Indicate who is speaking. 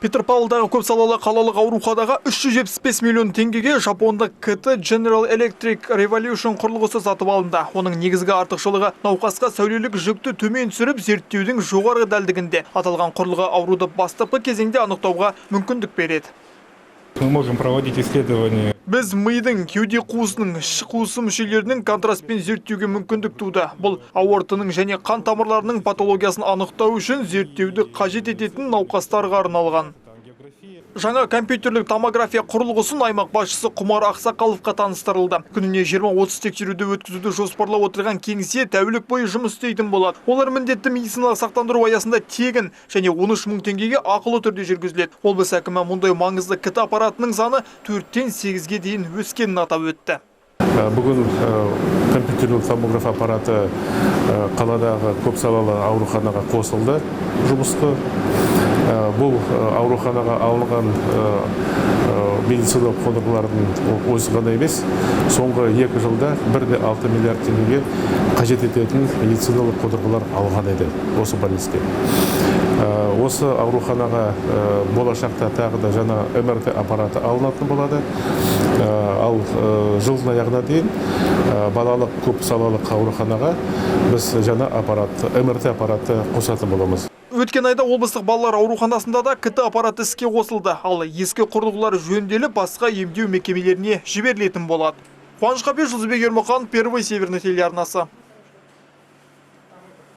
Speaker 1: Петропавлдағы көпсалалы қалалық ауруханаға 375 миллион теңгеге жапондық КТ General Electric Revolution құрылғысы сатып алынды. Оның негізгі артықшылығы науқасқа сәулелік жүкті төмен түсіріп зерттеудің жоғары дәлдігінде. Аталған құрылғы ауруды бастапқы кезеңде анықтауға мүмкіндік береді.
Speaker 2: Мы можем проводить исследования.
Speaker 1: Біз мидың, кеуде қуысының, ішкі қуысы мүшелерінің контрастпен зерттеуге мүмкіндік туды. Бұл аортының және қан тамырларының патологиясын анықтау үшін зерттеуді қажет ететін науқастарға арналған. Жаңа компьютерлік томография құрылғысын аймақ басшысы Құмар Ақсақаловқа таныстырылды. Күніне 20-30 тексеруді өткізуді жоспарлап отырған кеңсе тәулік бойы жұмыс істейтін болады. Олар міндетті медициналық сақтандыру аясында тегін және 13 мың теңгеге ақылы түрде жүргізіледі. Облыс әкімі мұндай маңызды КТ аппаратының саны 4-тен 8-ге дейін өскенін атап өтті.
Speaker 2: Бүгін компьютерлік томограф аппараты қаладағы көпсалалы ауруханаға қосылды жұмысқа. Бұл ауруханаға алынған медициналық қондырғылардың өзі ғана емес, соңғы 2 жылда 1,6 миллиард теңгеге қажет ететін медициналық қондырғылар алған еді осы больницке. Осы ауруханаға болашақта тағы да жаңа МРТ аппараты алынатын болады. Ал жылдың аяғына дейін балалық көпсалалық ауруханаға біз жаңа МРТ аппараты қосатын боламыз.
Speaker 1: Өткен айда облыстық балалар ауруханасында да КТ аппараты іске қосылды. Ал ескі құрылғылар жөнделіп, басқа емдеу мекемелеріне жіберілетін болады. Қуаныш Қапеш, Жұлдызбек Ермұхан, Первый Северный телеарнасы.